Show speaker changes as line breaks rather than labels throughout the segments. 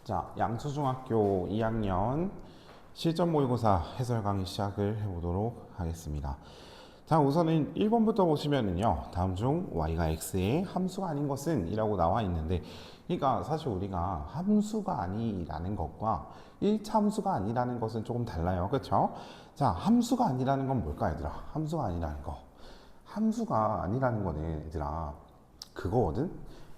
자, 양수중학교 2학년 실전 모의고사 해설 강의 시작을 해보도록 하겠습니다. 자, 우선은 1번부터 보시면은요, 다음 중 y가 x의 함수가 아닌 것은 이라고 나와 있는데, 그러니까 사실 우리가 함수가 아니라는 것과 1차 함수가 아니라는 것은 조금 달라요. 그렇죠? 자, 함수가 아니라는 건 뭘까, 얘들아? 함수가 아니라는 거. 함수가 아니라는 거는, 얘들아, 그거거든?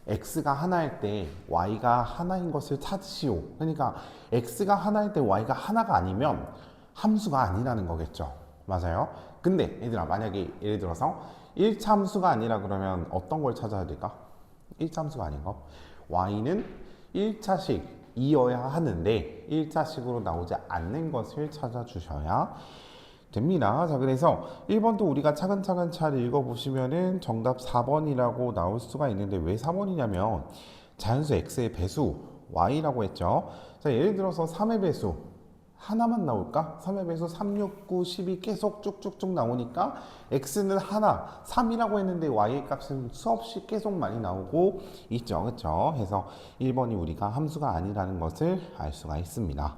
x가 하나일 때 y가 하나인 것을 찾으시오. 그러니까 x가 하나일 때 y가 하나가 아니면 함수가 아니라는 거겠죠. 맞아요? 근데 얘들아, 만약에 예를 들어서 1차 함수가 아니라 그러면 어떤 걸 찾아야 될까? 1차 함수가 아닌 거. y는 1차식 이어야 하는데 1차식으로 나오지 않는 것을 찾아주셔야 됩니다. 자, 그래서 1번도 우리가 차근차근 잘 읽어보시면은 정답 4번이라고 나올 수가 있는데, 왜 4번이냐면 자연수 x의 배수 y라고 했죠. 자, 예를 들어서 3의 배수 하나만 나올까? 3의 배수 3, 6, 9, 12 계속 쭉쭉쭉 나오니까 x는 하나, 3이라고 했는데 y의 값은 수없이 계속 많이 나오고 있죠. 그렇죠? 해서 1번이 우리가 함수가 아니라는 것을 알 수가 있습니다.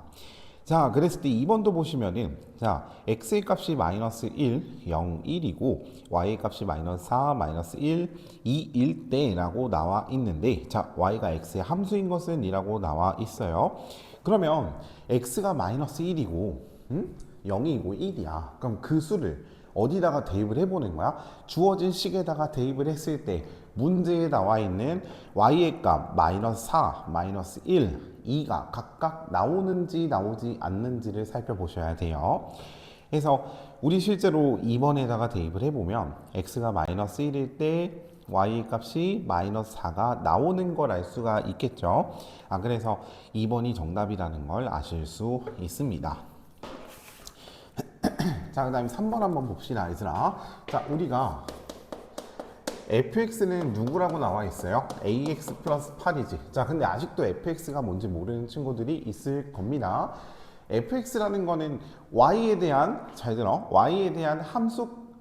자, 그랬을 때 2번도 보시면은, 자, x의 값이 마이너스 1, 0, 1이고 y의 값이 마이너스 4, 마이너스 1, 2, 1 때라고 나와 있는데, 자, y가 x의 함수인 것은 이라고 나와 있어요. 그러면 x가 마이너스 1이고 0이고 1이야. 그럼 그 수를 어디다가 대입을 해보는 거야? 주어진 식에다가 대입을 했을 때 문제에 나와 있는 y의 값 마이너스 4, 마이너스 1, 2가 각각 나오는지 나오지 않는지를 살펴보셔야 돼요. 그래서 우리 실제로 2번에다가 대입을 해보면 x가 마이너스 1일 때 y 값이 마이너스 4가 나오는 걸 알 수가 있겠죠. 그래서 2번이 정답이라는 걸 아실 수 있습니다. 자, 그 다음에 3번 한번 봅시다, 얘들아. 자, 우리가 fx는 누구라고 나와 있어요? ax 플러스 8이지. 자, 근데 아직도 fx가 뭔지 모르는 친구들이 있을 겁니다. fx라는 거는 y에 대한, 잘 들어, y에 대한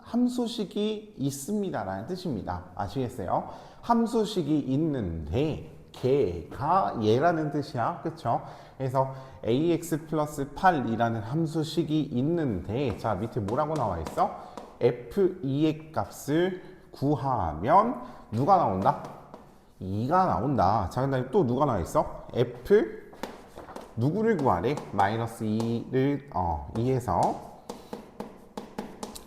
함수식이 있습니다라는 뜻입니다. 아시겠어요? 함수식이 있는데 걔가 얘라는 뜻이야. 그쵸? 그래서 ax 플러스 8이라는 함수식이 있는데, 자, 밑에 뭐라고 나와 있어? f2의 값을 구하면 누가 나온다? 2가 나온다. 자, 그다음에 또 누가 나와 있어? f 누구를 구하래? 마이너스 2를 2에서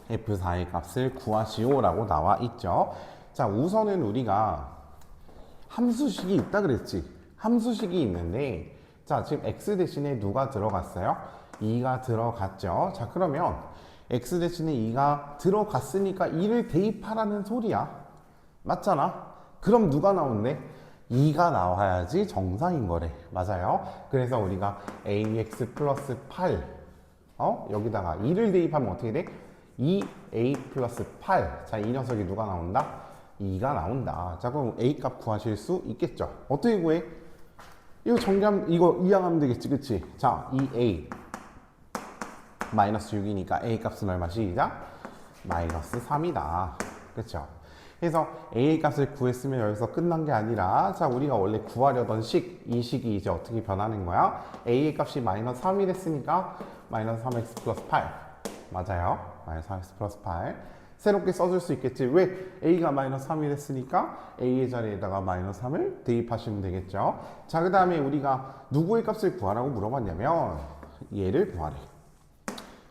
f4의 값을 구하시오라고 나와 있죠. 자, 우선은 우리가 함수식이 있다 그랬지. 함수식이 있는데, 자, 지금 x 대신에 누가 들어갔어요? 2가 들어갔죠. 자, 그러면 x 대신에 2가 들어갔으니까 2를 대입하라는 소리야. 맞잖아? 그럼 누가 나온대? 2가 나와야지 정상인 거래. 맞아요? 그래서 우리가 ax 플러스 8 여기다가 2를 대입하면 어떻게 돼? 2a 플러스 8. 자, 이 녀석이 누가 나온다? 2가 나온다. 자, 그럼 a 값 구하실 수 있겠죠? 어떻게 구해? 이거 정리하면, 이거 이항하면 되겠지, 그치? 자, 2a 마이너스 6이니까 a 값은 얼마? 시작? 마이너스 3이다. 그쵸? 그래서 a 값을 구했으면 여기서 끝난 게 아니라, 자, 우리가 원래 구하려던 이 식이 이제 어떻게 변하는 거야? a의 값이 마이너스 3이 됐으니까 마이너스 3x 플러스 8. 맞아요. 마이너스 3x 플러스 8. 새롭게 써줄 수 있겠지. 왜? a가 마이너스 3이 됐으니까 a의 자리에다가 마이너스 3을 대입하시면 되겠죠. 자, 그 다음에 우리가 누구의 값을 구하라고 물어봤냐면 얘를 구하래.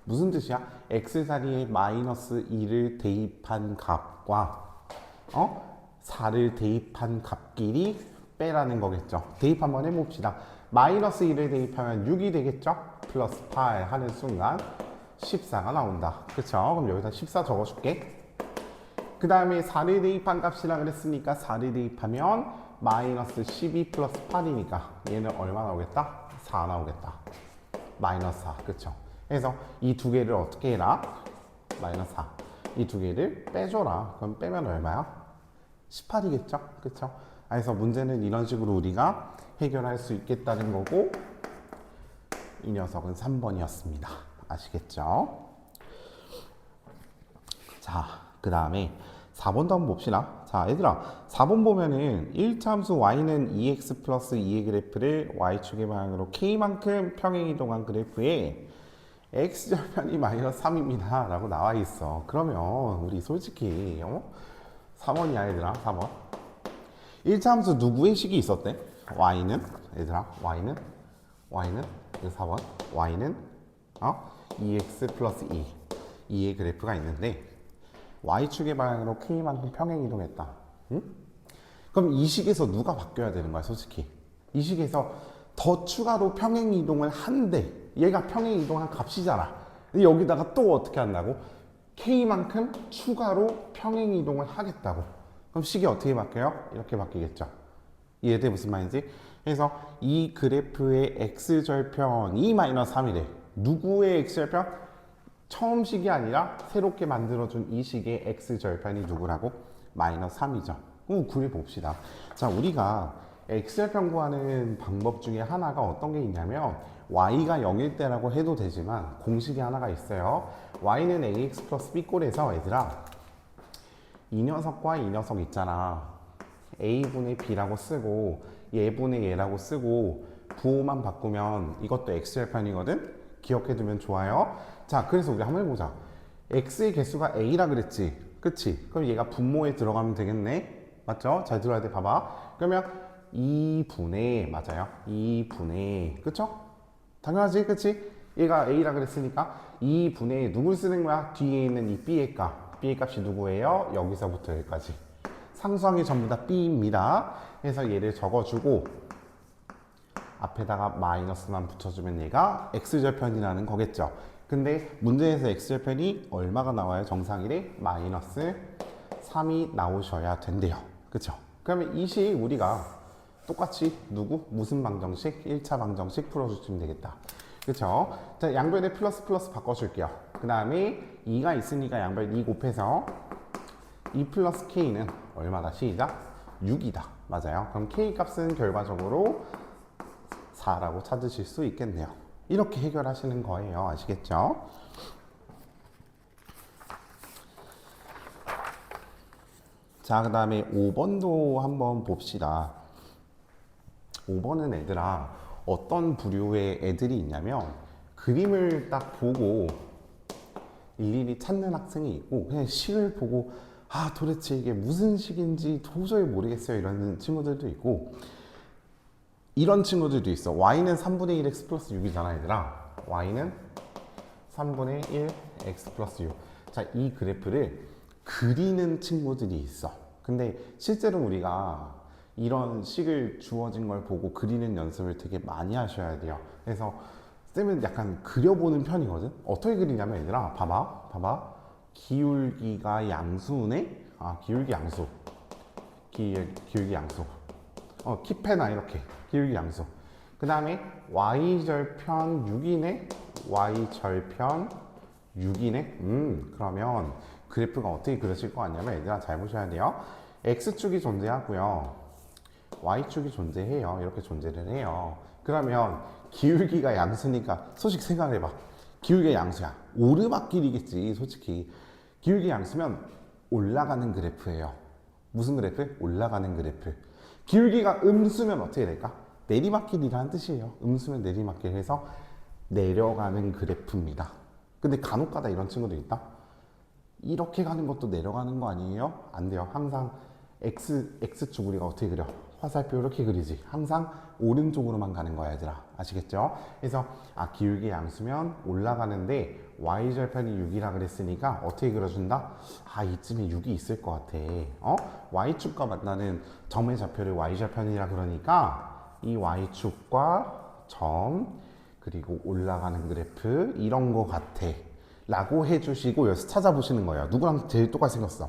무슨 뜻이야? x 자리에 마이너스 2를 대입한 값과 4를 대입한 값끼리 빼라는 거겠죠. 대입 한번 해봅시다. 마이너스 2를 대입하면 6이 되겠죠? 플러스 8 하는 순간 14가 나온다. 그쵸? 그럼 여기다 14 적어줄게. 그 다음에 4를 대입한 값이라 그랬으니까 4를 대입하면 마이너스 12 플러스 8이니까 얘는 얼마 나오겠다? 4 나오겠다. 마이너스 4. 그쵸? 그래서 이 두 개를 어떻게 해라? 마이너스 4. 이 두 개를 빼줘라. 그럼 빼면 얼마야? 18이겠죠? 그쵸? 그래서 문제는 이런 식으로 우리가 해결할 수 있겠다는 거고, 이 녀석은 3번이었습니다. 아시겠죠? 자, 그 다음에 4번도 한번 봅시다. 자, 얘들아, 4번 보면은 1차 함수 y는 2x 플러스 2의 그래프를 y축의 방향으로 k만큼 평행이동한 그래프에 x절편이 마이너스 3입니다 라고 나와 있어. 그러면 우리 솔직히 4번이야 얘들아. 4번 1차 함수 누구의 식이 있었대? y는 얘들아 y는 이거 4번 y는 2x 플러스 2의 그래프가 있는데 y축의 방향으로 k만큼 평행 이동했다. 응? 그럼 이 식에서 누가 바뀌어야 되는 거야 솔직히? 이 식에서 더 추가로 평행 이동을 한대. 얘가 평행 이동한 값이잖아. 여기다가 또 어떻게 한다고? k만큼 추가로 평행 이동을 하겠다고. 그럼 식이 어떻게 바뀌어요? 이렇게 바뀌겠죠. 이해돼 무슨 말인지? 그래서 이 그래프의 x절편이 마이너스 3이래. 누구의 x절편? 처음 식이 아니라 새롭게 만들어준 이 식의 x절편이 누구라고? 마이너스 3이죠. 그럼 구해 봅시다. 자, 우리가 x절편 구하는 방법 중에 하나가 어떤 게 있냐면 y가 0일 때라고 해도 되지만 공식이 하나가 있어요. y는 ax 플러스 b꼴에서 얘들아 이 녀석과 이 녀석 있잖아. a분의 b라고 쓰고 얘분의 얘라고 쓰고 부호만 바꾸면 이것도 x절편이거든? 기억해두면 좋아요. 자, 그래서 우리 한번 해보자. x의 개수가 a라 그랬지? 그치? 그럼 얘가 분모에 들어가면 되겠네? 맞죠? 잘 들어야 돼. 봐봐. 그러면 2분의 맞아요. 2분의 그쵸? 당연하지? 그치? 얘가 a라 그랬으니까 2분의 누굴 쓰는 거야? 뒤에 있는 이 b의 값. b의 값이 누구예요? 여기서부터 여기까지. 상수항이 전부 다 b입니다. 그래서 얘를 적어주고 앞에다가 마이너스만 붙여주면 얘가 x절편이라는 거겠죠. 근데 문제에서 x절편이 얼마가 나와요? 정상이래? 마이너스 3이 나오셔야 된대요. 그쵸? 그러면 이 식 우리가 똑같이 무슨 방정식? 1차 방정식 풀어주시면 되겠다. 그쵸? 자, 양변에 플러스 플러스 바꿔줄게요. 그 다음에 2가 있으니까 양변 2 곱해서 2 플러스 k는 얼마다? 시작? 6이다. 맞아요. 그럼 k 값은 결과적으로 4라고 찾으실 수 있겠네요. 이렇게 해결하시는 거예요. 아시겠죠? 자, 그 다음에 5번도 한번 봅시다. 5번은 얘들아 어떤 부류의 애들이 있냐면 그림을 딱 보고 일일이 찾는 학생이 있고 그냥 식을 보고 도대체 이게 무슨 식인지 도저히 모르겠어요 이러는 친구들도 있고 이런 친구들도 있어. y는 3분의 1 x 플러스 6이잖아 얘들아. y는 3분의 1 x 플러스 6. 자, 이 그래프를 그리는 친구들이 있어. 근데 실제로 우리가 이런 식을 주어진 걸 보고 그리는 연습을 되게 많이 하셔야 돼요. 그래서 쌤은 약간 그려보는 편이거든. 어떻게 그리냐면 얘들아 봐봐 기울기가 양수네. 기울기 양수. 기울기 양수. 키페나 이렇게 기울기 양수. 그 다음에 y절편 6이네. y절편 6이네. 그러면 그래프가 어떻게 그려질 것 같냐면 얘들아 잘 보셔야 돼요. x축이 존재하고요. y축이 존재해요. 이렇게 존재를 해요. 그러면 기울기가 양수니까 솔직히 생각해봐. 기울기가 양수야. 오르막길이겠지 솔직히. 기울기 양수면 올라가는 그래프예요. 무슨 그래프? 올라가는 그래프. 기울기가 음수면 어떻게 될까? 내리막길이라는 뜻이에요. 음수면 내리막길 해서 내려가는 그래프입니다. 근데 간혹가다 이런 친구도 있다. 이렇게 가는 것도 내려가는 거 아니에요? 안 돼요. 항상 x축 우리가 어떻게 그려? 화살표 이렇게 그리지. 항상 오른쪽으로만 가는 거야 얘들아. 아시겠죠? 그래서 기울기 양수면 올라가는데 y절편이 6이라 그랬으니까 어떻게 그려준다? 이쯤에 6이 있을 것 같아. y축과 만나는 점의 좌표를 y절편이라 그러니까 이 y축과 점 그리고 올라가는 그래프 이런 거 같아 라고 해주시고 여기서 찾아보시는 거예요. 누구랑 제일 똑같이 생겼어?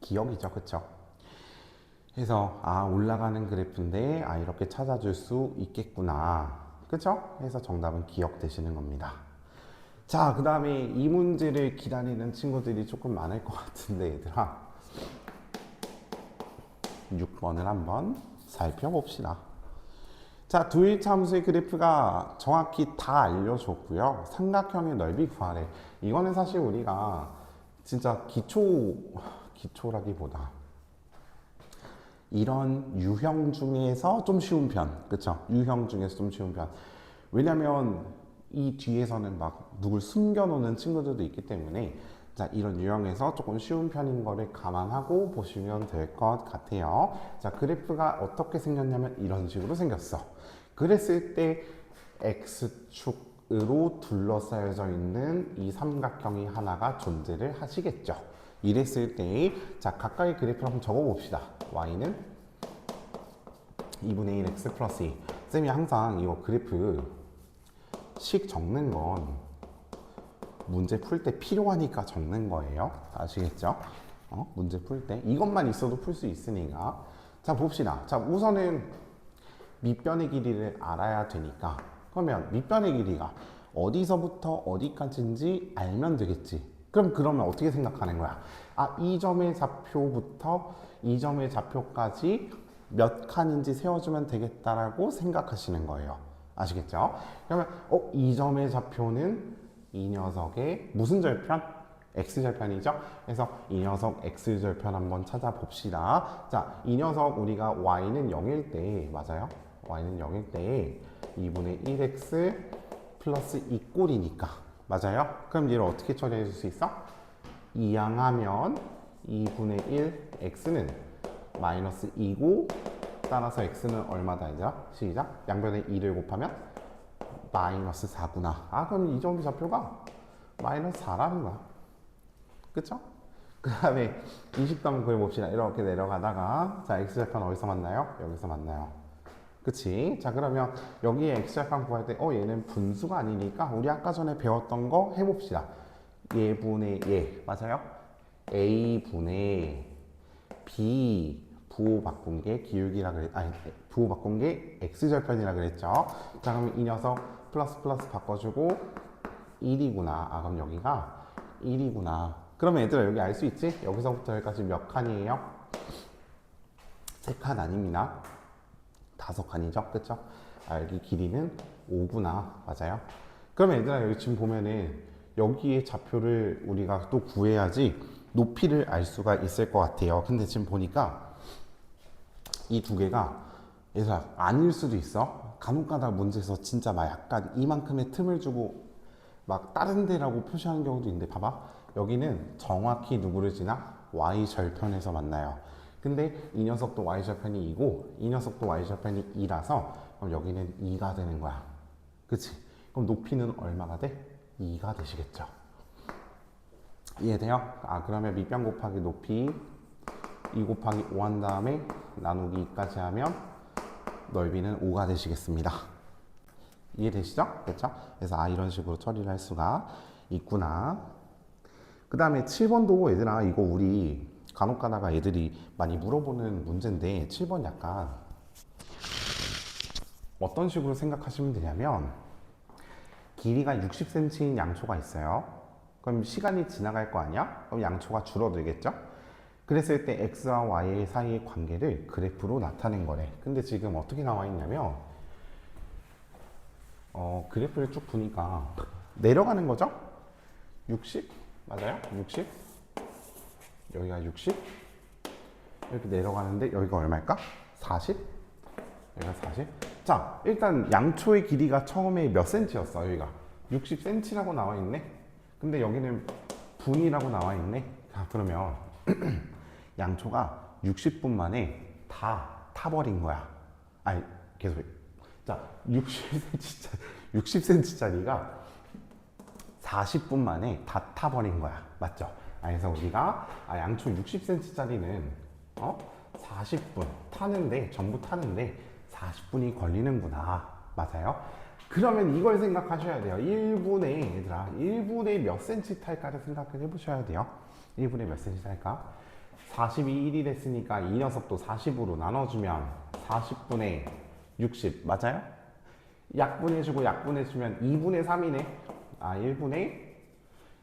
기억이죠. 그쵸? 그래서 올라가는 그래프인데 이렇게 찾아줄 수 있겠구나. 그쵸? 그래서 정답은 기억되시는 겁니다. 자, 그 다음에 이 문제를 기다리는 친구들이 조금 많을 것 같은데 얘들아 6번을 한번 살펴봅시다. 자, 두일차 함수의 그래프가 정확히 다 알려줬고요. 삼각형의 넓이 구하래. 이거는 사실 우리가 진짜 기초라기보다 이런 유형 중에서 좀 쉬운 편, 그쵸? 유형 중에서 좀 쉬운 편. 왜냐면 이 뒤에서는 막 누굴 숨겨놓는 친구들도 있기 때문에 자, 이런 유형에서 조금 쉬운 편인 거를 감안하고 보시면 될 것 같아요. 자, 그래프가 어떻게 생겼냐면 이런 식으로 생겼어. 그랬을 때 X축으로 둘러싸여져 있는 이 삼각형이 하나가 존재를 하시겠죠. 이랬을 때, 자, 각각의 그래프를 한번 적어봅시다. Y는 2분의 1 X 플러스 2. 쌤이 항상 이거 그래프 식 적는 건 문제 풀 때 필요하니까 적는 거예요. 아시겠죠? 문제 풀 때 이것만 있어도 풀 수 있으니까. 자, 봅시다. 자, 우선은 밑변의 길이를 알아야 되니까, 그러면 밑변의 길이가 어디서부터 어디까지인지 알면 되겠지. 그러면 어떻게 생각하는 거야? 아, 이 점의 좌표부터 이 점의 좌표까지 몇 칸인지 세워주면 되겠다라고 생각하시는 거예요. 아시겠죠? 그러면 이 점의 좌표는 이 녀석의 무슨 절편? x절편이죠? 그래서 이 녀석 x절편 한번 찾아봅시다. 자, 이 녀석 우리가 y는 0일 때, 맞아요? y는 0일 때 2분의 1x 플러스 2꼴이니까, 맞아요? 그럼 얘를 어떻게 처리해 줄 수 있어? 이항하면 2분의 1 x는 마이너스 2고, 따라서 x는 얼마다 얘들아? 시작. 양변에 2를 곱하면 마이너스 4구나. 아, 그럼 이 점의 좌표가 마이너스 4라는 거야. 그쵸? 그 다음에 20도 구해봅시다. 이렇게 내려가다가, 자, x절편 어디서 만나요? 여기서 만나요. 그치? 자, 그러면 여기에 x절편 구할 때 얘는 분수가 아니니까 우리 아까 전에 배웠던 거 해봅시다. 얘분의 얘, 맞아요? a분의 b 부호 바꾼 게 기울기라 그랬, 아니, 부호 바꾼 게 x절편이라 그랬죠? 자, 그러면 이 녀석 플러스 바꿔주고 1이구나. 아, 그럼 여기가 1이구나. 그러면 얘들아, 여기 알 수 있지? 여기서부터 여기까지 몇 칸이에요? 3칸 아닙니다. 5칸이죠? 그쵸? 아, 여기 길이는 5구나. 맞아요? 그러면 얘들아, 여기 지금 보면은 여기에 좌표를 우리가 또 구해야지 높이를 알 수가 있을 것 같아요. 근데 지금 보니까 이 두 개가 얘들아 아닐 수도 있어. 간혹가다 문제에서 진짜 막 약간 이만큼의 틈을 주고 막 다른 데라고 표시하는 경우도 있는데, 봐봐. 여기는 정확히 누구를 지나? y절편에서 만나요. 근데 이 녀석도 y절편이 2고 이 녀석도 y절편이 2라서 그럼 여기는 2가 되는 거야. 그치? 그럼 높이는 얼마가 돼? 2가 되시겠죠. 이해돼요? 아, 그러면 밑변 곱하기 높이 2 곱하기 5 한 다음에 나누기 2까지 하면 넓이는 5가 되시겠습니다. 이해되시죠? 그렇죠? 그래서 이런 식으로 처리를 할 수가 있구나. 그 다음에 7번도 얘들아, 이거 우리 간혹 가다가 애들이 많이 물어보는 문제인데, 7번 약간 어떤 식으로 생각하시면 되냐면, 길이가 60cm인 양초가 있어요. 그럼 시간이 지나갈 거 아니야? 그럼 양초가 줄어들겠죠? 그랬을 때 x와 y 사이의 관계를 그래프로 나타낸 거래. 근데 지금 어떻게 나와 있냐면, 그래프를 쭉 보니까 내려가는 거죠? 60? 맞아요? 60? 여기가 60? 이렇게 내려가는데 여기가 얼마일까? 40? 여기가 40? 자, 일단 양초의 길이가 처음에 몇 센치였어? 여기가 60cm라고 나와 있네. 근데 여기는 분이라고 나와 있네. 자, 그러면 양초가 60분 만에 다 타버린 거야. 아니, 계속. 자, 60cm짜리가 40분 만에 다 타버린 거야. 맞죠? 그래서 우리가 양초 60cm짜리는 40분 타는데, 전부 타는데 40분이 걸리는구나. 맞아요? 그러면 이걸 생각하셔야 돼요. 1분에, 얘들아, 1분에 몇 cm 탈까를 생각을 해보셔야 돼요. 1분에 몇 cm 탈까? 40이 1이 됐으니까 이 녀석도 40으로 나눠주면 40분의 60, 맞아요? 약분해주고 약분해주면 2분의 3이네.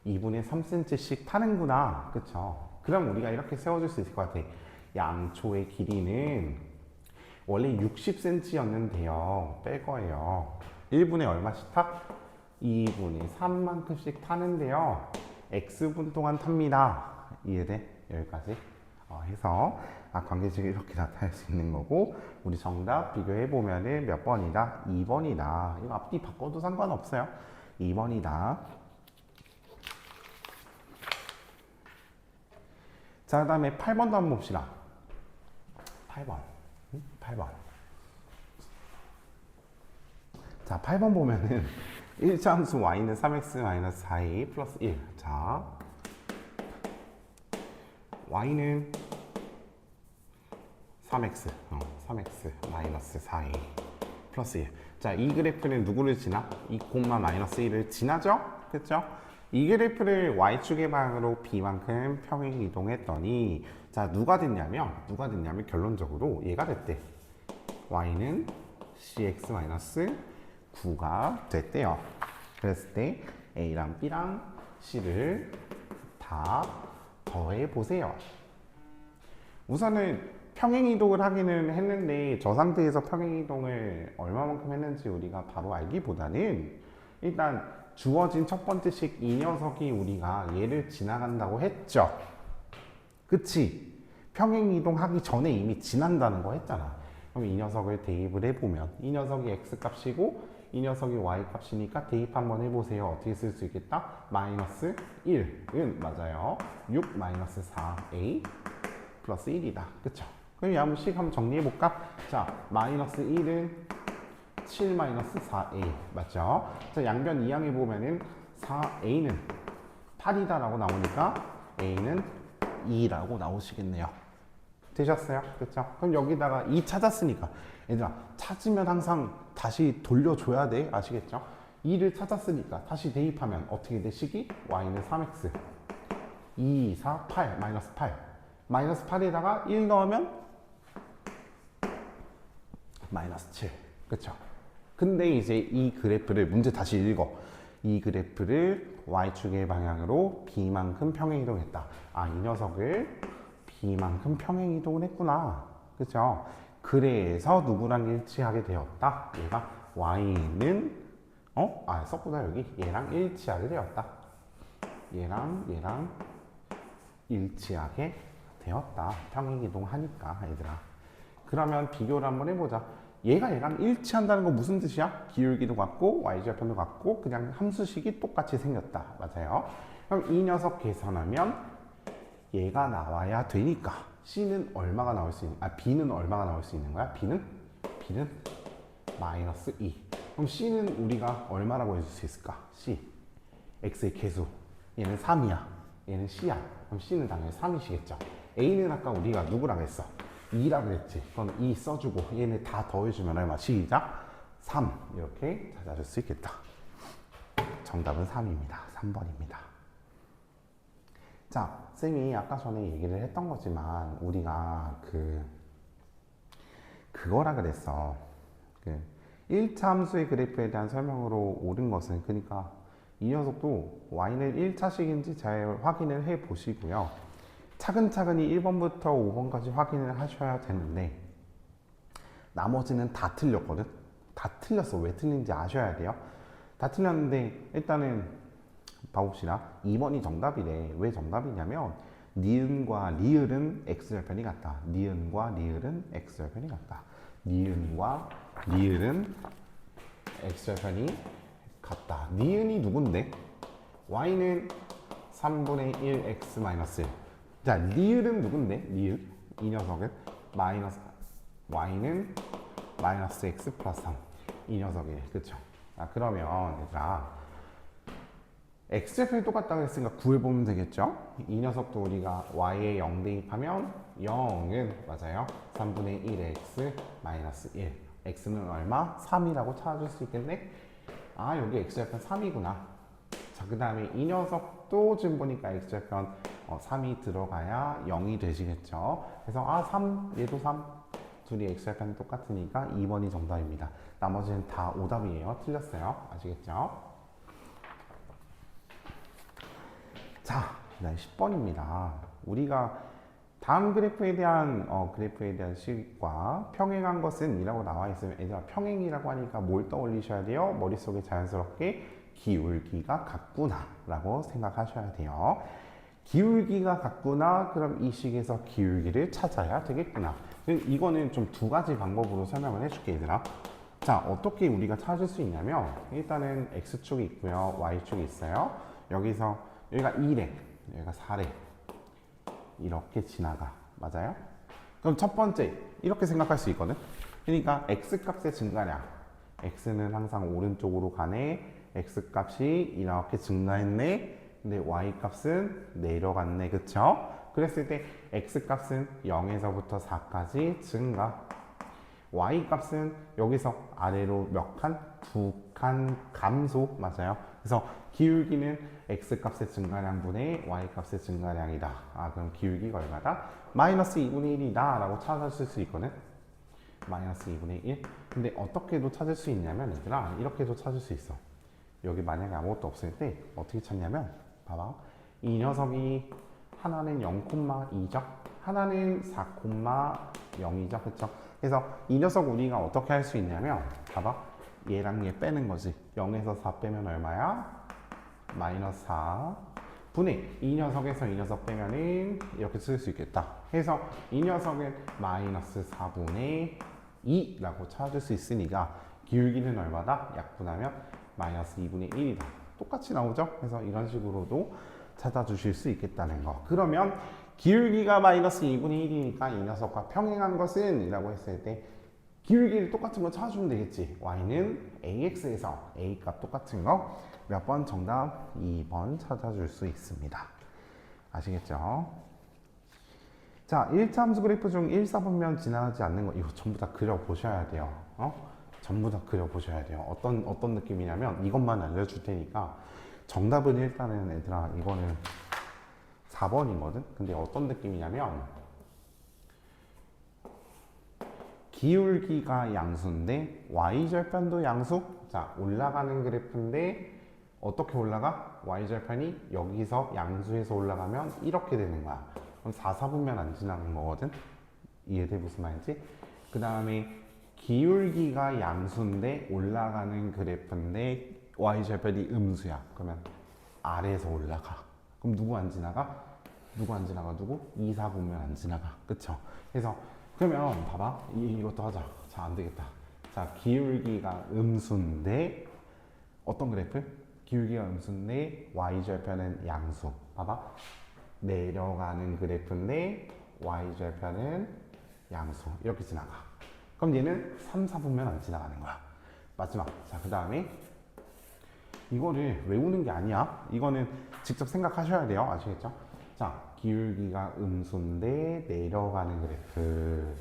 2분의 3cm씩 타는구나. 그쵸? 그럼 우리가 이렇게 세워줄 수 있을 것 같아. 양초의 길이는 원래 60cm였는데요. 뺄 거예요. 1분에 얼마씩 타? 2분의 3만큼씩 타는데요. x분 동안 탑니다. 이해돼? 여기까지 해서 관계식이 이렇게 나타날 수 있는 거고, 우리 정답 비교해 보면은 몇 번이다? 2번이다. 이거 앞뒤 바꿔도 상관없어요. 2번이다. 자, 그 다음에 8번도 한번 봅시다. 8번. 8번. 자, 8번 보면은 1차 함수 y는 3x-4a 플러스 1. 자, y는 3x, 3x-4a 플러스 1. 자, 이 그래프는 누구를 지나? 2, 마이너스 1을 지나죠? 그쵸? 이 그래프를 y축의 방향으로 b만큼 평행 이동했더니, 자, 누가 됐냐면 결론적으로 얘가 됐대. y는 cx-9가 됐대요. 그랬을 때 a랑 b랑 c를 다 더해 보세요. 우선은 평행 이동을 하기는 했는데, 저 상태에서 평행 이동을 얼마만큼 했는지 우리가 바로 알기보다는 일단 주어진 첫 번째 식 이 녀석이 우리가 얘를 지나간다고 했죠. 그치? 평행 이동하기 전에 이미 지난다는 거 했잖아. 그럼 이 녀석을 대입을 해보면 이 녀석이 x 값이고 이 녀석이 y 값이니까 대입 한번 해보세요. 어떻게 쓸 수 있겠다? 마이너스 1은 맞아요. 6 마이너스 4a 플러스 1이다. 그쵸? 그럼 야무식 한번 정리해볼까? 자, 마이너스 1은 7 마이너스 4a 맞죠? 자, 양변 이항해보면은 4a는 8이다라고 나오니까 a는 2라고 나오시겠네요. 되셨어요? 그렇죠? 그럼 여기다가 2 찾았으니까 얘들아, 찾으면 항상 다시 돌려줘야 돼. 아시겠죠? 2를 찾았으니까 다시 대입하면 어떻게 돼? 식이 y는 3x 2, 4, 8 마이너스 8 마이너스 8에다가 1 넣으면 마이너스 7. 그쵸? 근데 이제 이 그래프를 문제 다시 읽어. 이 그래프를 y축의 방향으로 b만큼 평행 이동했다. 이 녀석을 b만큼 평행 이동을 했구나. 그쵸? 그래서 누구랑 일치하게 되었다. 얘가 y는 썼구나 여기. 얘랑 일치하게 되었다. 얘랑 일치하게 되었다. 평행 이동하니까 얘들아. 그러면 비교를 한번 해보자. 얘랑 일치한다는 건 무슨 뜻이야? 기울기도 같고 y좌표도 같고 그냥 함수식이 똑같이 생겼다. 맞아요. 그럼 이 녀석 계산하면 얘가 나와야 되니까 c는 얼마가 나올 수 있는? b는 얼마가 나올 수 있는 거야? b는 마이너스 2. 그럼 c는 우리가 얼마라고 해줄 수 있을까? c x의 계수. 얘는 3이야. 얘는 c야. 그럼 c는 당연히 3이시겠죠. a는 아까 우리가 누구라고 했어? 2라 그랬지. 그럼 2 써주고 얘네 다 더해주면 얼마? 시작. 3 이렇게 찾아줄 수 있겠다. 정답은 3입니다. 3번입니다. 자, 쌤이 아까 전에 얘기를 했던 거지만 우리가 그거라 그랬어. 1차 함수의 그래프에 대한 설명으로 옳은 것은, 그러니까 이 녀석도 y는 1차식인지 잘 확인을 해 보시고요. 차근차근히 1번부터 5번까지 확인을 하셔야 되는데 나머지는 다 틀렸거든. 다 틀렸어. 왜 틀린지 아셔야 돼요. 다 틀렸는데 일단은 봐봅시다. 2번이 정답이래. 왜 정답이냐면 니은과 리을은 x절편이 같다. 니은과 리을은 x절편이 같다. 니은과 리을은 x절편이 같다. 니은이 누군데? y는 3분의 1x-1. 자, 리을은 누군데? 리을. 이 녀석은 마이너스 y는 마이너스 x 플러스 3. 이 녀석이네. 그쵸? 그러면 얘들아, x좌표이 똑같다고 했으니까 구해보면 되겠죠? 이 녀석도 우리가 y에 0 대입하면 0은 맞아요. 3분의 1x 마이너스 1. x는 얼마? 3이라고 찾아줄 수 있겠네? 여기 x좌편 3이구나. 자, 그 다음에 이 녀석도 지금 보니까 x좌편 3이 들어가야 0이 되시겠죠? 그래서 3, 얘도 3. 둘이 x좌편이 똑같으니까 2번이 정답입니다. 나머지는 다 오답이에요. 틀렸어요. 아시겠죠? 자, 그 다음 10번입니다. 우리가 다음 그래프에 대한 식과 평행한 것은 이라고 나와 있으면 얘들아, 평행이라고 하니까 뭘 떠올리셔야 돼요? 머릿속에 자연스럽게 기울기가 같구나 라고 생각하셔야 돼요. 기울기가 같구나. 그럼 이 식에서 기울기를 찾아야 되겠구나. 이거는 좀 두 가지 방법으로 설명을 해줄게, 얘들아. 자, 어떻게 우리가 찾을 수 있냐면 일단은 x축이 있고요, y축이 있어요. 여기서 여기가 2래, 여기가 4래 이렇게 지나가. 맞아요? 그럼 첫 번째 이렇게 생각할 수 있거든. 그러니까 x값의 증가량, x는 항상 오른쪽으로 가네. x값이 이렇게 증가했네. 근데 y값은 내려갔네. 그쵸? 그랬을 때 x값은 0에서부터 4까지 증가, y값은 여기서 아래로 몇 칸? 두 칸 감소. 맞아요? 그래서 기울기는 x값의 증가량분의 y값의 증가량이다. 아, 그럼 기울기가 얼마다? 마이너스 2분의 1이다 라고 찾았을 수 있거든. 마이너스 2분의 1. 근데 어떻게도 찾을 수 있냐면 얘들아, 이렇게도 찾을 수 있어. 여기 만약에 아무것도 없을 때 어떻게 찾냐면, 봐봐, 이 녀석이 하나는 0,2죠, 하나는 4,0이죠. 그쵸? 그래서 이 녀석 우리가 어떻게 할 수 있냐면, 봐봐, 얘랑 얘 빼는 거지. 0에서 4 빼면 얼마야? 마이너스 4 분의 이 녀석에서 이 녀석 빼면은 이렇게 쓸 수 있겠다. 해서 이 녀석은 마이너스 4분의 2라고 찾을 수 있으니까 기울기는 얼마다? 약분하면 마이너스 2분의 1이다. 똑같이 나오죠? 그래서 이런 식으로도 찾아주실 수 있겠다는 거. 그러면 기울기가 마이너스 2분의 1이니까 이 녀석과 평행한 것은 이라고 했을 때 기울기를 똑같은 거 찾아주면 되겠지. y는 ax에서 a 값 똑같은 거 몇 번? 정답 2번 찾아줄 수 있습니다. 아시겠죠? 자, 1차 함수 그래프 중 1, 4분면 지나가지 않는 거, 이거 전부 다 그려보셔야 돼요. 전부 다 그려보셔야 돼요. 어떤 느낌이냐면 이것만 알려줄 테니까 정답은 일단은 얘들아 이거는 4번이거든? 근데 어떤 느낌이냐면 기울기가 양수인데 y절편도 양수? 자, 올라가는 그래프인데 어떻게 올라가? y절편이 여기서 양수에서 올라가면 이렇게 되는 거야. 그럼 4, 4분면 안 지나는 거거든? 이해돼? 무슨 말인지? 그 다음에 기울기가 양수인데 올라가는 그래프인데 y절편이 음수야. 그러면 아래에서 올라가. 그럼 누구 안 지나가? 누구 안 지나가? 누구? 2, 4분면 안 지나가. 그쵸? 그래서 그러면 봐봐. 이것도 하자. 자, 안 되겠다. 자, 기울기가 음수인데 어떤 그래프? 기울기가 음수인데 y절편은 양수. 봐봐. 내려가는 그래프인데 y절편은 양수. 이렇게 지나가. 그럼 얘는 3, 4분면 안 지나가는 거야. 마지막. 자, 그 다음에 이거를 외우는 게 아니야. 이거는 직접 생각하셔야 돼요. 아시겠죠? 자, 기울기가 음수인데 내려가는 그래프.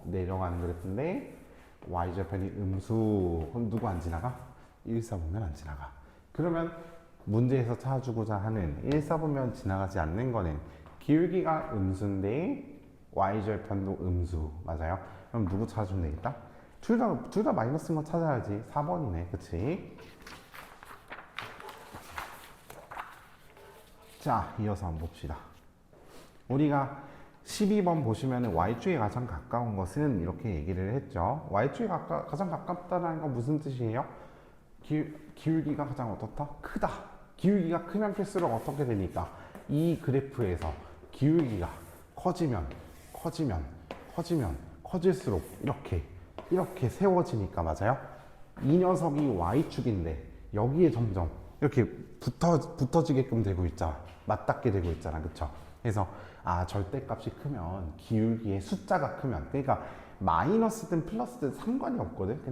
내려가는 그래프인데 y절편이 음수. 그럼 누구 안 지나가? 1, 4분면 안 지나가. 그러면 문제에서 찾아주고자 하는 1, 4분면 지나가지 않는 거는 기울기가 음수인데 y절편도 음수. 맞아요? 그럼 누구 찾아주면 되겠다? 둘 다 마이너스인 거 찾아야지. 4번이네. 그치? 자, 이어서 한번 봅시다. 우리가 12번 보시면 y축에 가장 가까운 것은 이렇게 얘기를 했죠. y축에 가장 가깝다는 건 무슨 뜻이에요? 기울기가 가장 어떻다? 크다. 기울기가 크면 클수록 어떻게 되니까 이 그래프에서 기울기가 커질수록 이렇게 세워지니까. 맞아요? 이 녀석이 y축인데 여기에 점점 이렇게 붙어지게끔 되고 있잖아. 맞닿게 되고 있잖아. 그쵸? 그래서 절대값이 크면 기울기의 숫자가 크면, 그러니까 마이너스든 플러스든 상관이 없거든.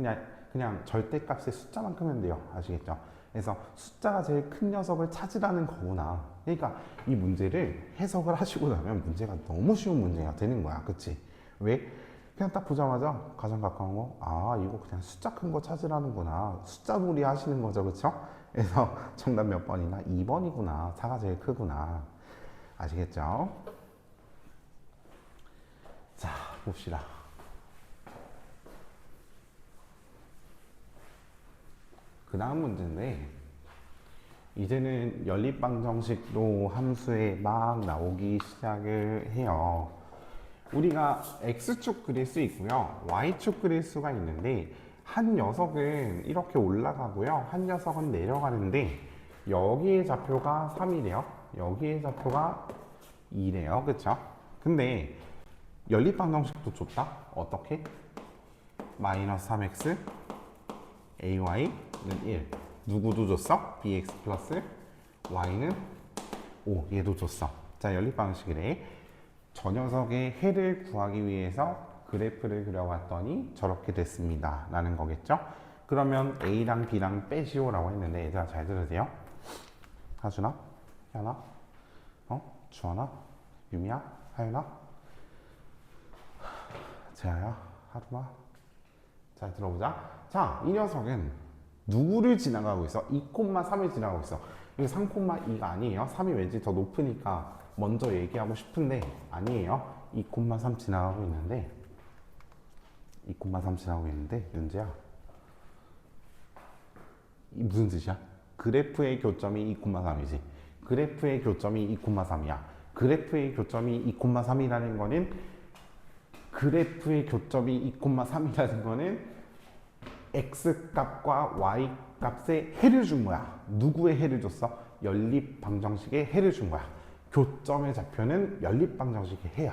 그냥 절대값의 숫자만 크면 돼요. 아시겠죠? 그래서 숫자가 제일 큰 녀석을 찾으라는 거구나. 그러니까 이 문제를 해석을 하시고 나면 문제가 너무 쉬운 문제가 되는 거야. 그치? 왜? 그냥 딱 보자마자 가장 가까운 거, 이거 그냥 숫자 큰 거 찾으라는구나. 숫자 놀이 하시는 거죠. 그쵸? 그래서 정답 몇 번이나? 2번이구나. 4가 제일 크구나. 아시겠죠? 자, 봅시다. 그 다음 문제인데, 이제는 연립방정식도 함수에 막 나오기 시작을 해요. 우리가 x축 그릴 수 있고요, y축 그릴 수가 있는데 한 녀석은 이렇게 올라가고요. 한 녀석은 내려가는데 여기의 좌표가 3이래요. 여기의 좌표가 2래요. 그쵸? 근데 연립방정식도 줬다. 어떻게? 마이너스 3x ay는 1. 누구도 줬어? bx 플러스 y는 5. 얘도 줬어. 자, 연립방정식이래. 저 녀석의 해를 구하기 위해서 그래프를 그려봤더니 저렇게 됐습니다 라는 거겠죠. 그러면 A랑 B랑 빼시오 라고 했는데 얘들아 잘 들으세요. 하준아, 현아, 주원아, 유미야, 하윤아, 재아야, 하루마. 잘 들어보자. 자, 이 녀석은 누구를 지나가고 있어? 2,3을 지나가고 있어. 이거 3,2가 아니에요. 3이 왠지 더 높으니까 먼저 얘기하고 싶은데 아니에요. 2,3 지나가고 있는데 2,3 지나가고 있는데 윤재야, 이 무슨 뜻이야? 그래프의 교점이 2,3이지. 그래프의 교점이 2,3이야. 그래프의 교점이 2,3이라는 거는 그래프의 교점이 2,3이라는 거는 x 값과 y 값의 해를 준 거야. 누구의 해를 줬어? 연립방정식의 해를 준 거야. 교점의 좌표는 연립방정식의 해야.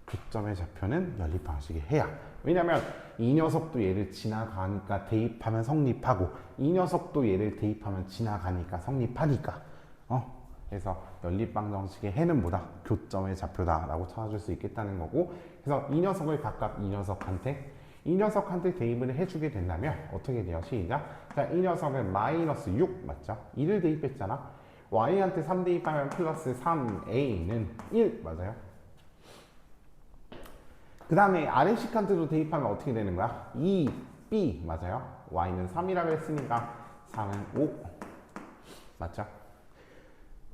교점의 좌표는 연립방정식의 해야. 왜냐면 이 녀석도 얘를 지나가니까 대입하면 성립하고 이 녀석도 얘를 대입하면 지나가니까 성립하니까. 그래서 연립방정식의 해는 뭐다? 교점의 좌표다 라고 찾아줄 수 있겠다는 거고, 그래서 이 녀석을 각각 이 녀석한테 대입을 해주게 된다면 어떻게 돼요? 시작. 자, 이 녀석은 마이너스 6 맞죠? 2를 대입했잖아. y한테 3 대입하면 플러스 3a는 1 맞아요? 그 다음에 아래식한테도 대입하면 어떻게 되는 거야? 2b 맞아요? y는 3이라고 했으니까 3은 5 맞죠?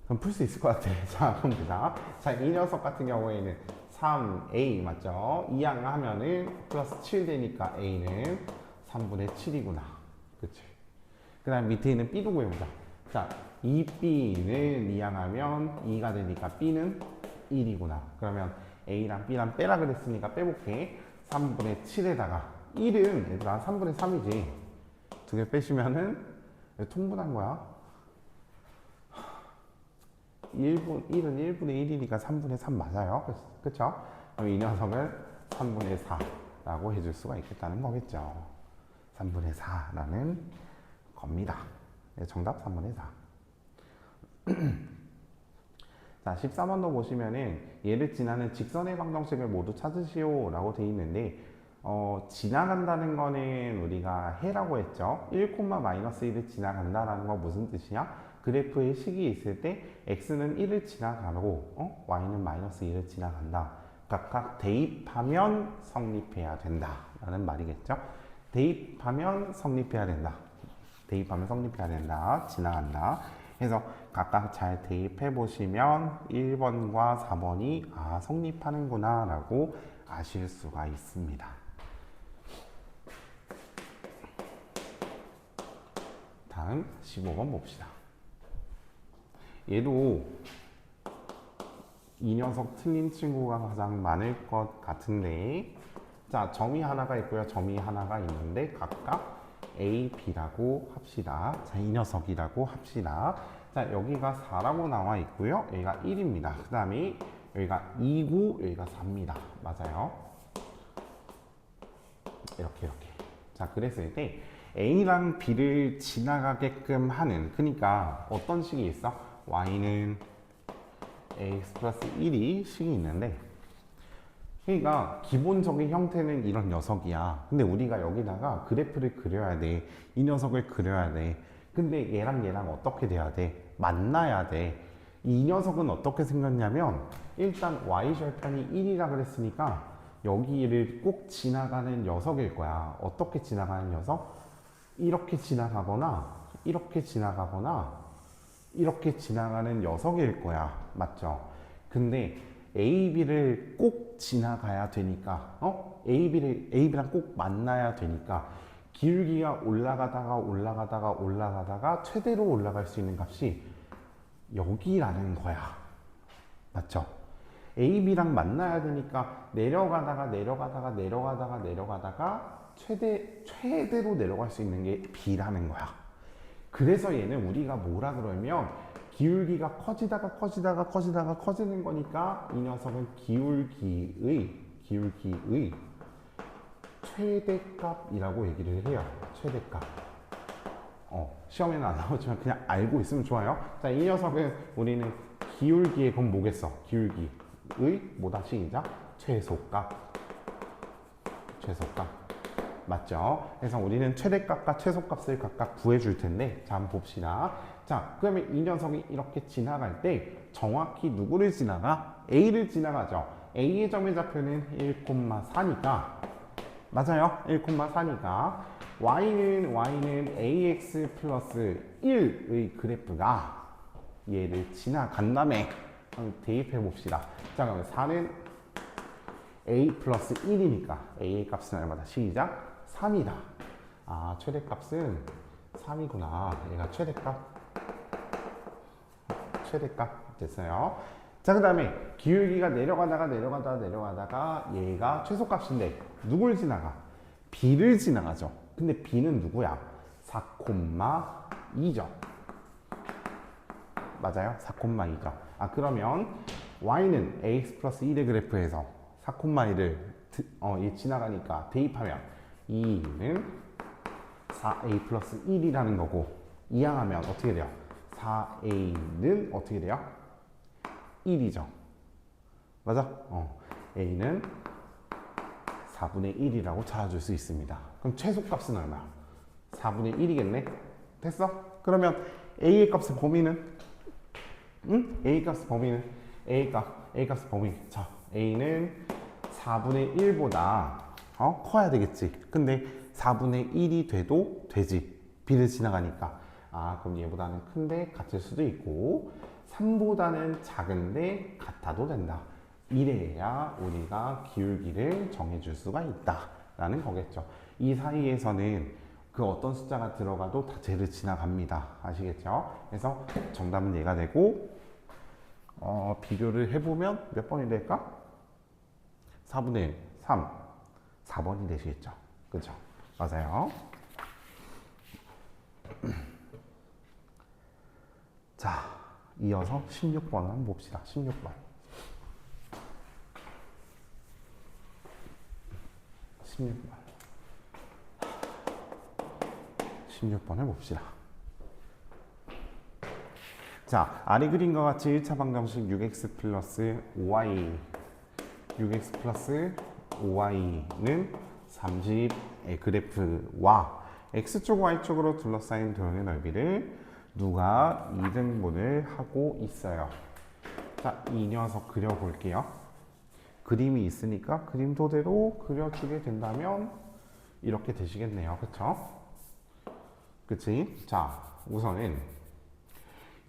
그럼 풀 수 있을 것 같아. 자, 그럼 보자. 자, 이 녀석 같은 경우에는 3a 맞죠? 이항하면은 플러스 7 되니까 a는 3분의 7이구나. 그치? 그 다음 밑에 있는 b도 구해보자. 자, 2b는 이항하면 2가 되니까 b는 1이구나. 그러면 a랑 b랑 빼라 그랬으니까 빼볼게. 3분의 7에다가 1은 얘들아 3분의 3이지. 두 개 빼시면은 통분한 거야. 1은 1분의 1이니까 3분의 3 맞아요. 그쵸? 그럼 이 녀석을 3분의 4라고 해줄 수가 있겠다는 거겠죠. 3분의 4라는 겁니다. 네, 정답 3분의 4. 자, 14번도 보시면은 얘를 지나는 직선의 방정식을 모두 찾으시오 라고 돼 있는데 지나간다는 거는 우리가 해라고 했죠. 1,-1을 지나간다라는 건 무슨 뜻이냐? 그래프의 식이 있을 때 x는 1을 지나가고 y는 마이너스 1을 지나간다. 각각 대입하면 성립해야 된다 라는 말이겠죠. 대입하면 성립해야 된다. 대입하면 성립해야 된다. 지나간다. 그래서 각각 잘 대입해 보시면 1번과 4번이 성립하는구나 라고 아실 수가 있습니다. 다음 15번 봅시다. 얘도 이 녀석 틀린 친구가 가장 많을 것 같은데, 자, 점이 하나가 있고요. 점이 하나가 있는데 각각 A, B라고 합시다. 자, 이 녀석이라고 합시다. 자, 여기가 4라고 나와 있고요. 여기가 1입니다. 그 다음에 여기가 2고 여기가 4입니다. 맞아요. 이렇게. 자, 그랬을 때 A랑 B를 지나가게끔 하는, 그러니까 어떤 식이 있어? Y는 AX 플러스 1이 식이 있는데, 그러니까 기본적인 형태는 이런 녀석이야. 근데 우리가 여기다가 그래프를 그려야 돼. 이 녀석을 그려야 돼. 근데 얘랑 어떻게 돼야 돼? 만나야 돼. 이 녀석은 어떻게 생겼냐면 일단 y절편이 1이라 그랬으니까 여기를 꼭 지나가는 녀석일 거야. 어떻게 지나가는 녀석? 이렇게 지나가거나 이렇게 지나가거나 이렇게 지나가는 녀석일 거야. 맞죠? 근데 AB를 꼭 지나가야 되니까, AB랑 꼭 만나야 되니까, 기울기가 올라가다가 최대로 올라갈 수 있는 값이 여기라는 거야. 맞죠? AB랑 만나야 되니까 내려가다가 최대로 내려갈 수 있는 게 b라는 거야. 그래서 얘는 우리가 뭐라 그러면 기울기가 커지는 거니까 이 녀석은 기울기의 최대값이라고 얘기를 해요. 최대값. 시험에는 안 나오지만 그냥 알고 있으면 좋아요. 자, 이 녀석은 우리는 기울기의 그럼 뭐겠어? 기울기의 뭐다 시작? 최소값. 맞죠? 그래서 우리는 최대값과 최소값을 각각 구해줄 텐데, 자, 한번 봅시다. 자, 그러면 이 녀석이 이렇게 지나갈 때 정확히 누구를 지나가? A를 지나가죠. A의 점의 좌표는 1,4니까, 맞아요. 1,4니까 Y는 AX 플러스 1의 그래프가 얘를 지나간다음에 대입해 봅시다. 자, 그러면 4는 A 플러스 1이니까 A의 값은 얼마다? 시작. 3이다. 아, 최대값은 3이구나. 얘가 최대값 됐어요. 자, 그 다음에 기울기가 내려가다가 얘가 최소값인데 누굴 지나가? B를 지나가죠. 근데 B는 누구야? 4,2죠. 맞아요? 4,2죠. 아, 그러면 Y는 AX 플러스 1의 그래프에서 4,1을 지나가니까 대입하면 2는 4A 플러스 1이라는 거고, 이항하면 어떻게 돼요? 4A는 어떻게 돼요? 1이죠. 맞아? A는 4분의 1이라고 찾아줄 수 있습니다. 그럼 최소값은 얼마? 4분의 1이겠네? 됐어? 그러면 A의 값의 범위는? A 값의 범위. 자, A는 4분의 1보다 커야 되겠지. 근데 4분의 1이 돼도 되지. B를 지나가니까. 아, 그럼 얘보다는 큰데 같을 수도 있고, 3보다는 작은데 같아도 된다. 이래야 우리가 기울기를 정해줄 수가 있다라는 거겠죠. 이 사이에서는 그 어떤 숫자가 들어가도 다 쟤를 지나갑니다. 아시겠죠? 그래서 정답은 얘가 되고, 비교를 해보면 몇 번이 될까? 4분의 3, 4번이 되시겠죠. 그죠? 맞아요. 자, 이어서 16번을 한번 봅시다. 16번. 16번을 봅시다. 자, 아래 그림과 같이 1차 방정식 6x 플러스 5y 6x 플러스 5y는 30의 그래프와 x쪽 y쪽으로 둘러싸인 도형의 넓이를 누가 2등분을 하고 있어요. 자, 이 녀석 그려볼게요. 그림이 있으니까 그림 토대로 그려주게 된다면 이렇게 되시겠네요. 그쵸? 그치? 자, 우선은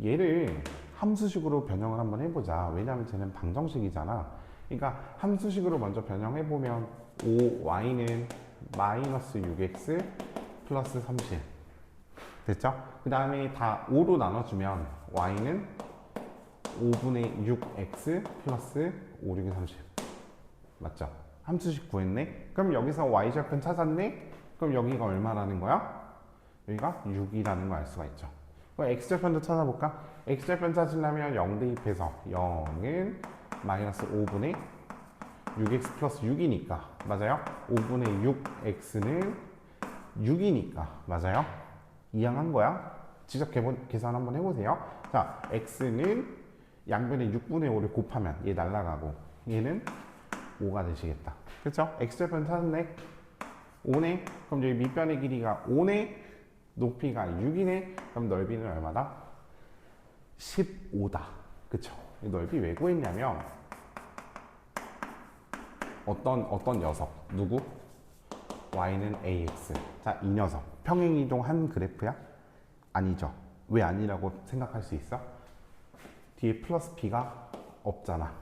얘를 함수식으로 변형을 한번 해보자. 왜냐하면 쟤는 방정식이잖아. 그러니까 함수식으로 먼저 변형해보면 5y는 마이너스 6x 플러스 30 됐죠? 그 다음에 다 5로 나눠주면 y는 5분의 6x 플러스 5, 6이 30 맞죠? 함수식 구했네? 그럼 여기서 y절편 찾았네? 그럼 여기가 얼마라는 거야? 여기가 6이라는 걸 알 수가 있죠. 그럼 x절편도 찾아볼까? x절편 찾으려면 0 대입해서 0은 마이너스 5분의 6x 플러스 6이니까 맞아요? 5분의 6x는 6이니까 맞아요? 이항한 거야? 직접 계산 한번 해보세요. 자, x는 양변에 6분의 5를 곱하면 얘 날라가고 얘는 5가 되시겠다. 그렇죠? x절편 찾았네? 5네? 그럼 여기 밑변의 길이가 5네? 높이가 6이네? 그럼 넓이는 얼마다? 15다. 그쵸? 이 넓이 왜 구했냐면 어떤 녀석? 누구? y는 ax. 자, 이 녀석 평행이동한 그래프야? 아니죠. 왜 아니라고 생각할 수 있어? 뒤에 플러스 b가 없잖아.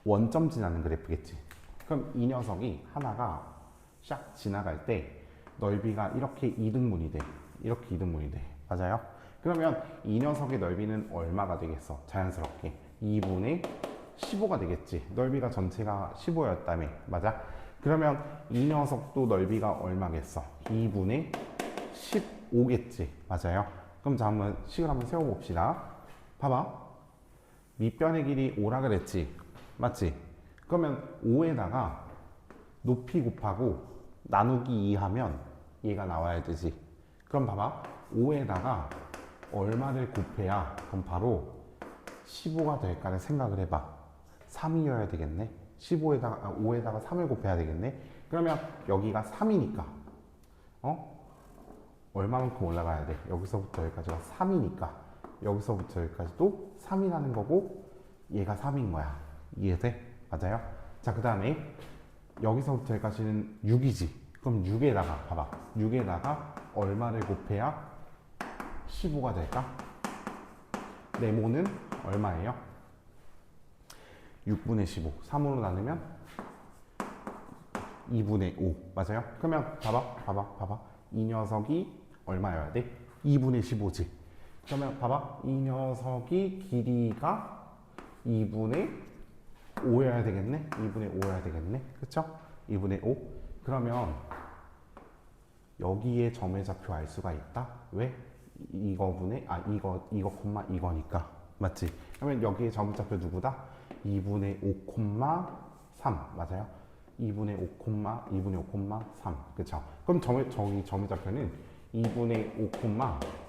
원점 지나는 그래프겠지. 그럼 이 녀석이 하나가 샥 지나갈 때 넓이가 이렇게 2등분이 돼. 이렇게 2등분이 돼. 맞아요? 그러면 이 녀석의 넓이는 얼마가 되겠어? 자연스럽게 2분의 15가 되겠지. 넓이가 전체가 15였다며. 맞아? 그러면 이 녀석도 넓이가 얼마겠어? 2분의 15겠지. 맞아요? 그럼 자, 한번 식을 한번 세워봅시다. 봐봐. 밑변의 길이 5라 그랬지. 맞지? 그러면 5에다가 높이 곱하고 나누기 2 하면 얘가 나와야 되지. 그럼 봐봐. 5에다가 얼마를 곱해야 그럼 바로 15가 될까를 생각을 해봐. 3이어야 되겠네. 5에다가 3을 곱해야 되겠네. 그러면 여기가 3이니까 얼마만큼 올라가야 돼? 여기서부터 여기까지가 3이니까 여기서부터 여기까지도 3이라는 거고 얘가 3인 거야. 이해돼? 맞아요? 자, 그 다음에 여기서부터 여기까지는 6이지. 그럼 6에다가 봐봐. 6에다가 얼마를 곱해야 15가 될까? 네모는 얼마예요? 6분의 15. 3으로 나누면 2분의 5. 맞아요? 그러면 봐봐. 이 녀석이 얼마여야 돼? 2분의 15지. 그러면 봐봐. 이 녀석이 길이가 2분의 5여야 되겠네? 2분의 5여야 되겠네? 그쵸? 2분의 5. 그러면 여기에 점의 좌표 알 수가 있다? 왜? 이거 콤마 이거니까. 맞지? 그러면 여기에 점의 좌표 누구다? 2분의 5, 3. 맞아요? 2분의 5, 3. 그쵸? 그럼 점의 좌표는 2분의 5,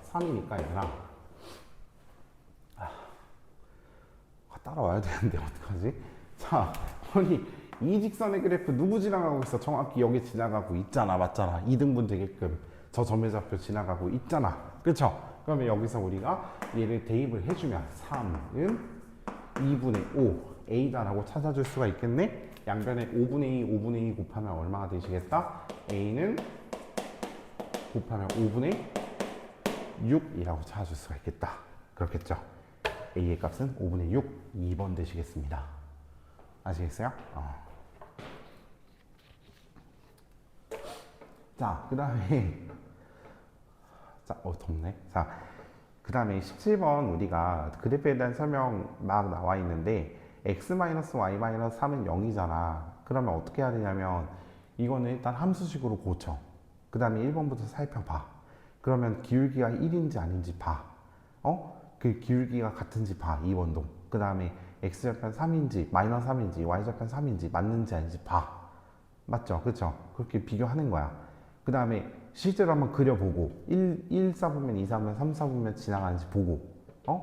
3이니까 얘들아. 따라와야 되는데 어떡하지? 자, 아니 이 직선의 그래프 누구 지나가고 있어? 정확히 여기 지나가고 있잖아. 맞잖아. 2등분 되게끔 저 점의 좌표 지나가고 있잖아. 그쵸? 그러면 여기서 우리가 얘를 대입을 해주면 3은 2분의 5 A다라고 찾아줄 수가 있겠네? 양변에 5분의 2 곱하면 얼마가 되시겠다? A는 곱하면 5분의 6이라고 찾아줄 수가 있겠다. 그렇겠죠? A의 값은 5분의 6, 2번 되시겠습니다. 아시겠어요? 자, 그 다음에 덥네. 자, 그 다음에 17번 우리가 그래프에 대한 설명 막 나와 있는데 x-y-3은 0이잖아. 그러면 어떻게 해야 되냐면 이거는 일단 함수식으로 고쳐. 그 다음에 1번부터 살펴봐. 그러면 기울기가 1인지 아닌지 봐. 그 기울기가 같은지 봐. 2번도. 그 다음에 x좌편 3인지 마이너스 3인지 y좌편 3인지 맞는지 아닌지 봐. 맞죠? 그쵸? 그렇게 비교하는 거야. 그 다음에 실제로 한번 그려보고 1 4보면 2 4보면 3 4보면 지나가는지 보고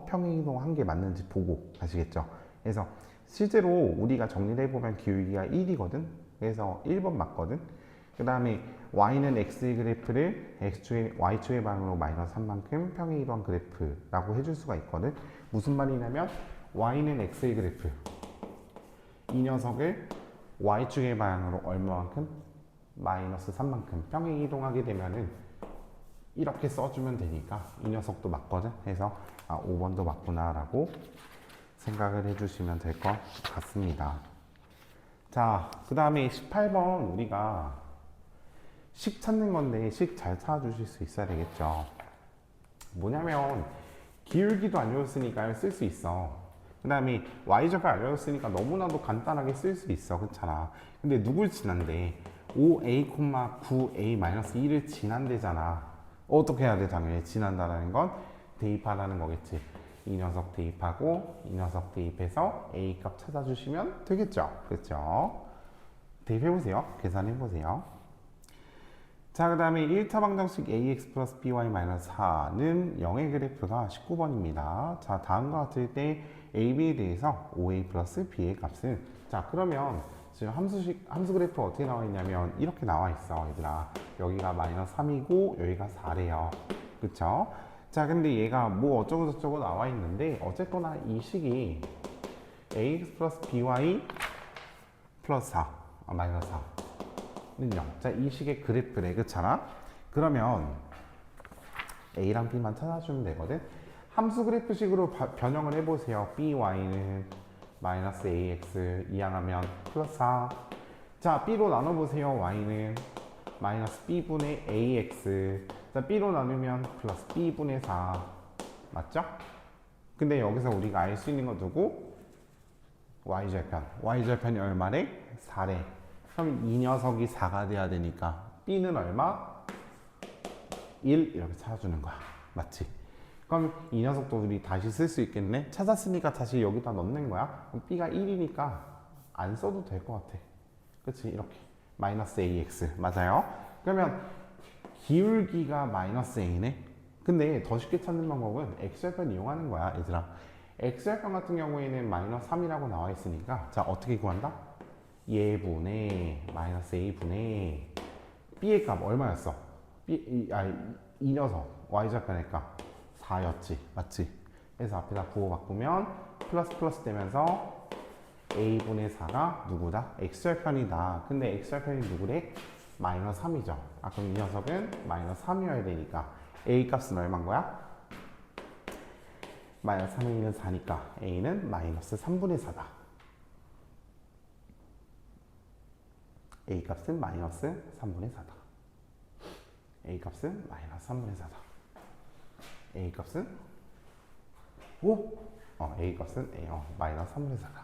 평행이동 한 게 맞는지 보고. 아시겠죠? 그래서 실제로 우리가 정리를 해보면 기울기가 1이거든. 그래서 1번 맞거든. 그 다음에 y는 x의 그래프를 y축의 방향으로 마이너스 3만큼 평행이동한 그래프라고 해줄 수가 있거든. 무슨 말이냐면 y는 x의 그래프, 이 녀석을 y축의 방향으로 얼마만큼? 마이너스 3만큼 평행이동하게 되면은 이렇게 써주면 되니까 이 녀석도 맞거든. 해서 5번도 맞구나 라고 생각을 해주시면 될 것 같습니다. 자, 그 다음에 18번 우리가 식 찾는 건데 식 잘 찾아주실 수 있어야 되겠죠. 뭐냐면 기울기도 알려줬으니까 쓸 수 있어. 그 다음에 y좌표 알려줬으니까 너무나도 간단하게 쓸 수 있어. 그렇잖아. 근데 누굴 지난대? 5a, 9a-2를 지난대잖아. 어떻게 해야 돼? 당연히 지난다라는 건 대입하라는 거겠지. 이 녀석 대입하고 이 녀석 대입해서 a 값 찾아주시면 되겠죠. 그렇죠? 대입해보세요. 계산해보세요. 자, 그 다음에 1차 방정식 ax 플러스 by 마이너스 4는 0의 그래프가 19번입니다. 자, 다음과 같을 때 ab에 대해서 5a 플러스 b의 값은, 자, 그러면 지금 함수 그래프 어떻게 나와 있냐면 이렇게 나와 있어. 얘들아, 여기가 마이너스 3이고 여기가 4래요. 그쵸? 자, 근데 얘가 뭐 어쩌고 저쩌고 나와 있는데 어쨌거나 이 식이 ax 플러스 by 플러스 4, 마이너스 4 는요. 자, 이 식의 그래프래. 그렇잖아? 그러면 A랑 B만 찾아주면 되거든. 함수 그래프식으로 변형을 해보세요. BY는 마이너스 AX 이항하면 플러스 4. 자, B로 나눠보세요. Y는 마이너스 B분의 AX. 자, B로 나누면 플러스 B분의 4. 맞죠? 근데 여기서 우리가 알 수 있는 거 두고 Y좌편. Y좌편이 얼마래? 4래. 그럼 이 녀석이 4가 돼야 되니까 B는 얼마? 1 이렇게 찾아주는 거야. 맞지? 그럼 이 녀석도 우리 다시 쓸 수 있겠네? 찾았으니까 다시 여기다 넣는 거야. 그럼 B가 1이니까 안 써도 될 것 같아. 그치? 이렇게 마이너스 AX 맞아요? 그러면 기울기가 마이너스 A네? 근데 더 쉽게 찾는 방법은 X절편 이용하는 거야 얘들아. X절편 같은 경우에는 마이너스 3이라고 나와 있으니까 자 어떻게 구한다? 얘분의 마이너스 A분의 B의 값 얼마였어? 이 녀석 Y절편의 값 4였지 맞지? 그래서 앞에다 부호 바꾸면 플러스 플러스 되면서 A분의 4가 누구다? X절편이다. 근데 X절편이 누구래? 마이너스 3이죠. 아 그럼 이 녀석은 마이너스 3이어야 되니까 A 값은 얼마인 거야? 마이너스 3에 있는 4니까 A는 마이너스 3분의 4다. A 값은 마이너스 3분의 4다. A 값은 마이너스 3분의 4다. A 값은 A 값은 마이너스 3분의 4다.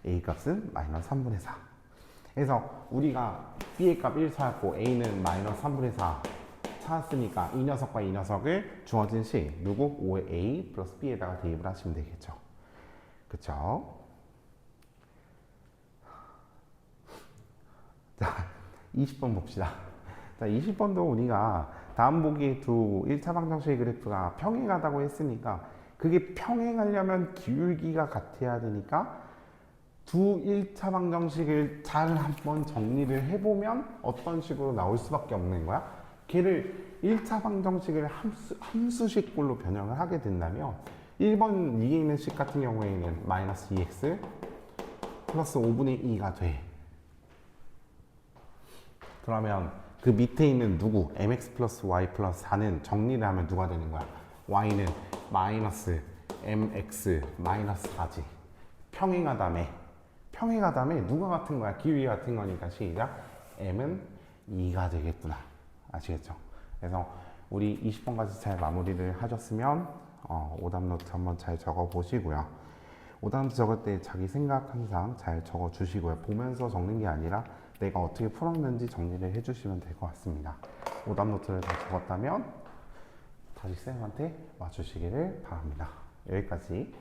A 값은 마이너스 3분의 4. 그래서 우리가 B의 값 1 찾았고 A는 마이너스 3분의 4 찾았으니까 이 녀석과 이 녀석을 주어진 식 누구? 5A 플러스 B에다가 대입을 하시면 되겠죠. 그쵸? 자, 20번 봅시다. 자, 20번도 우리가 다음 보기 두 1차 방정식의 그래프가 평행하다고 했으니까 그게 평행하려면 기울기가 같아야 되니까 두 1차 방정식을 잘 한번 정리를 해보면 어떤 식으로 나올 수밖에 없는 거야. 걔를 1차 방정식을 함수식꼴로 변형을 하게 된다면 1번 위에 있는 식 같은 경우에는 마이너스 2x 플러스 5분의 2가 돼. 그러면 그 밑에 있는 누구? mx 플러스 y 플러스 4는 정리를 하면 누가 되는 거야? y는 마이너스 mx 마이너스 4지. 평행하다며 누가 같은 거야? 기울기 같은 거니까 시작. m은 2가 되겠구나. 아시겠죠? 그래서 우리 20번까지 잘 마무리를 하셨으면 오답 노트 한번 잘 적어 보시고요. 오답 노트 적을 때 자기 생각 항상 잘 적어 주시고요. 보면서 적는 게 아니라 내가 어떻게 풀었는지 정리를 해주시면 될 것 같습니다. 오답 노트를 다 적었다면 다시 쌤한테 와주시기를 바랍니다. 여기까지.